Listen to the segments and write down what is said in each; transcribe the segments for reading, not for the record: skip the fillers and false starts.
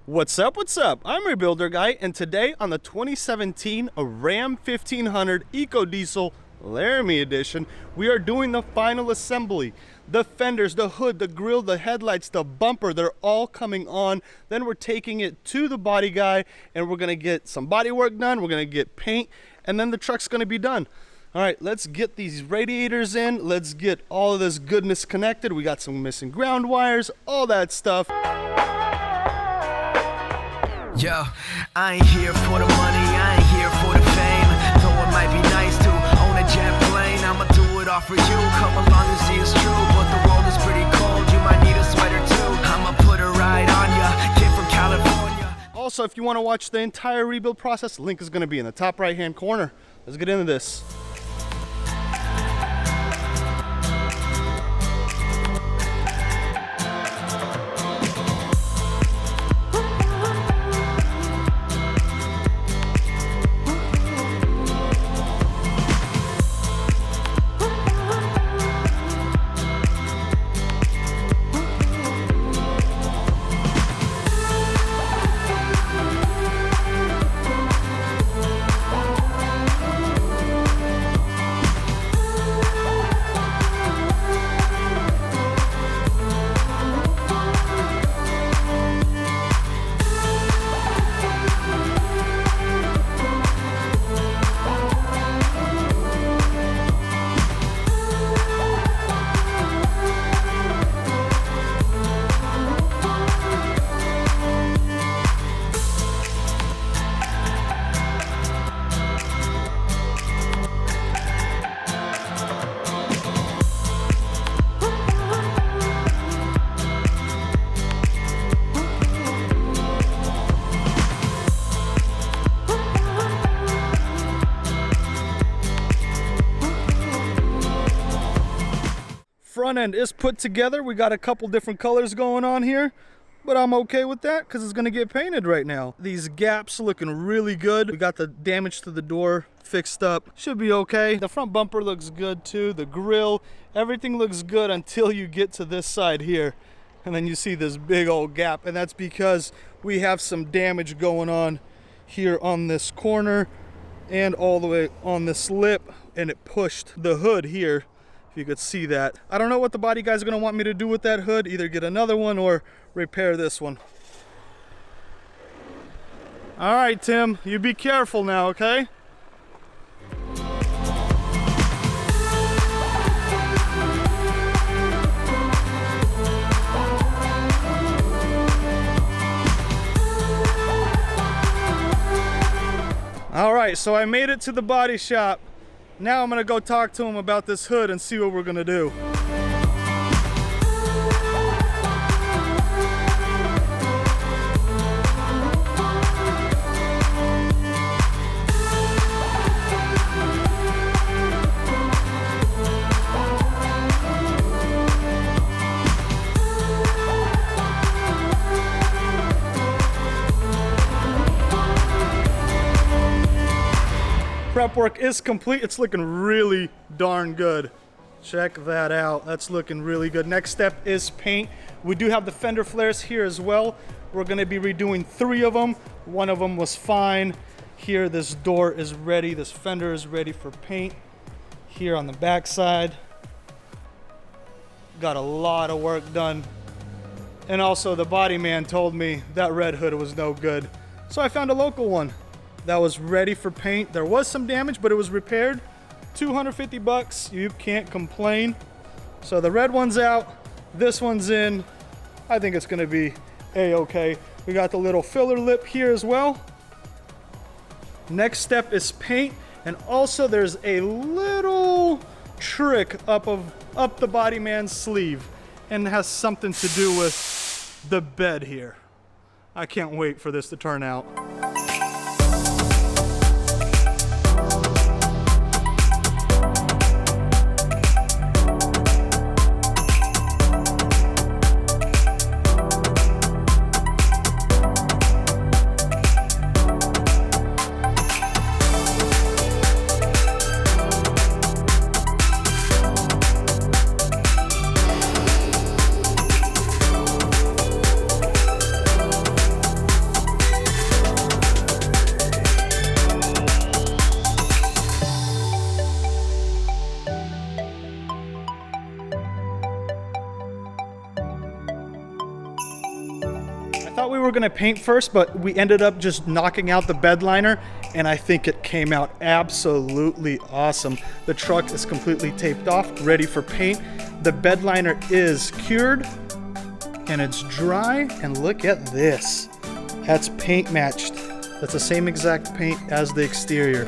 What's up, what's up? I'm Rebuilder Guy, and today on the 2017 Ram 1500 Eco Diesel Laramie Edition, we are doing the final assembly. The fenders, the hood, the grille, the headlights, the bumper, they're all coming on. Then we're taking it to the body guy, and we're gonna get some body work done, we're gonna get paint, and then the truck's gonna be done. All right, let's get these radiators in. Let's get all of this goodness connected. We got some missing ground wires, all that stuff. Yo, I ain't here for the money, I ain't here for the fame. Though it might be nice to own a jet plane, I'ma do it all for you. Come along and see it's true, but the world is pretty cold. You might need a sweater too. I'ma put a ride on ya, kid from California. Also, if you want to watch the entire rebuild process, link is going to be in the top right hand corner. Let's get into this. Front end is put together. We got a couple different colors going on here, but I'm okay with that because it's going to get painted right now. These gaps looking really good. We got the damage to the door fixed up. Should be okay. The front bumper looks good too. The grille, everything looks good until you get to this side here. And then you see this big old gap, and that's because we have some damage going on here on this corner and all the way on this lip, and it pushed the hood here. If you could see that. I don't know what the body guy's gonna want me to do with that hood, either get another one or repair this one. All right, Tim, you be careful now, okay? All right, so I made it to the body shop. Now I'm gonna go talk to him about this hood and see what we're gonna do. Prep work is complete. It's looking really darn good. Check that out. That's looking really good. Next step is paint. We do have the fender flares here as well. We're going to be redoing 3 of them. One of them was fine. Here, this door is ready. This fender is ready for paint. Here on the back side, got a lot of work done. And also the body man told me that red hood was no good. So I found a local one that was ready for paint. There was some damage, but it was repaired. 250 bucks, you can't complain. So the red one's out, this one's in. I think it's gonna be a-okay. We got the little filler lip here as well. Next step is paint, and also there's a little trick up the body man's sleeve, and it has something to do with the bed here. I can't wait for this to turn out. thought we were gonna paint first, but we ended up just knocking out the bed liner, and I think it came out absolutely awesome. The truck is completely taped off, ready for paint. The bed liner is cured, and it's dry, and look at this. That's paint matched. That's the same exact paint as the exterior.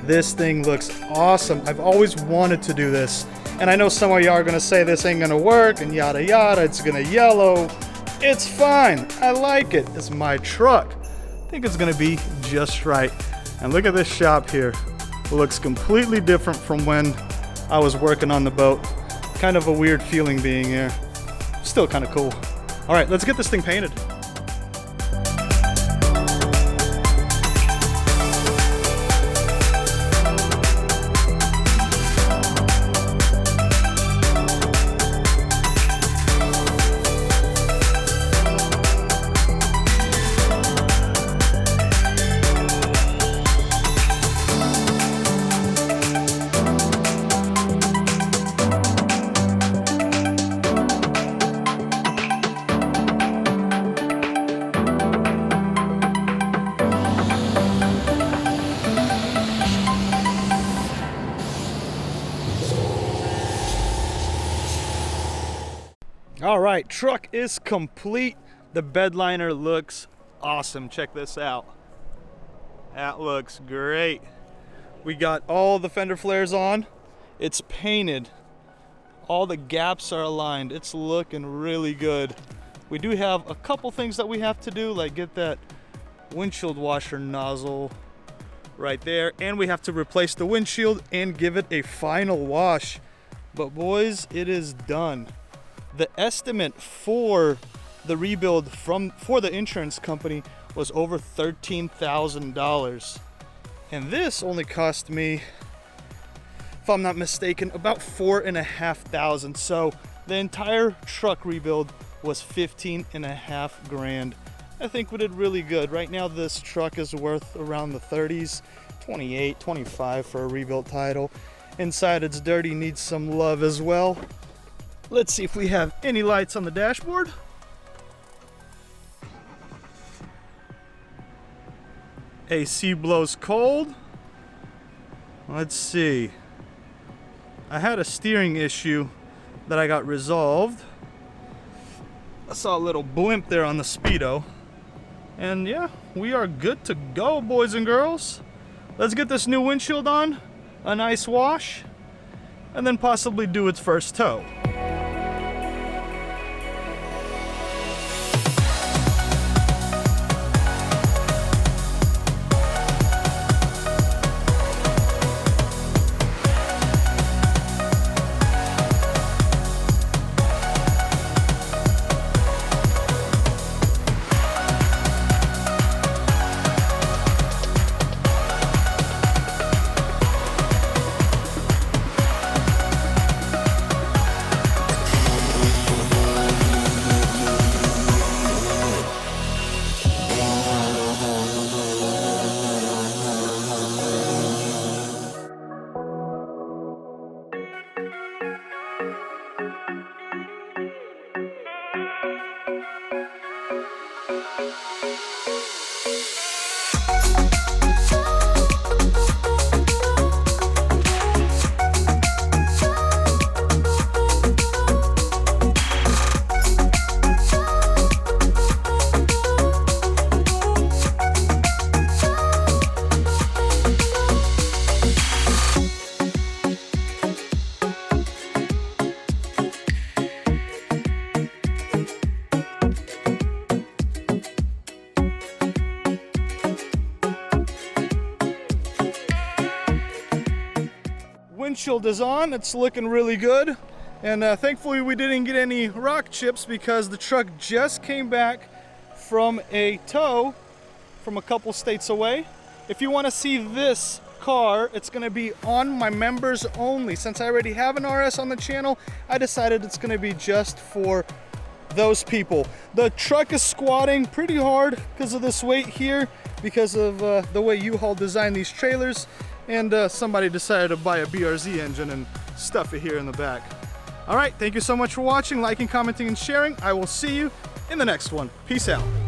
This thing looks awesome. I've always wanted to do this. And I know some of y'all are gonna say this ain't gonna work and yada yada, it's gonna yellow. It's fine, I like it. It's my truck. I think it's gonna be just right. And look at this shop here. It looks completely different from when I was working on the boat. Kind of a weird feeling being here. Still kind of cool. All right, let's get this thing painted. All right, truck is complete. The bed liner looks awesome. Check this out. That looks great. We got all the fender flares on. It's painted. All the gaps are aligned. It's looking really good. We do have a couple things that we have to do, like get that windshield washer nozzle right there, and we have to replace the windshield and give it a final wash. But boys, it is done. The estimate for the rebuild for the insurance company was over $13,000. And this only cost me, if I'm not mistaken, about $4,500. So the entire truck rebuild was $15.5 grand. I think we did really good. Right now this truck is worth around the 30s, 28, 25 for a rebuilt title. Inside it's dirty, needs some love as well. Let's see if we have any lights on the dashboard. AC blows cold. Let's see. I had a steering issue that I got resolved. I saw a little blimp there on the Speedo. And yeah, we are good to go, boys and girls. Let's get this new windshield on, a nice wash, and then possibly do its first tow. Windshield is on, it's looking really good, and thankfully we didn't get any rock chips because the truck just came back from a tow from a couple states away. If you want to see this car, it's going to be on my members only. Since I already have an RS on the channel, I decided it's going to be just for those people. The truck is squatting pretty hard because of this weight here, because of the way U-Haul designed these trailers. And somebody decided to buy a BRZ engine and stuff it here in the back. All right, thank you so much for watching, liking, commenting, and sharing. I will see you in the next one. Peace out.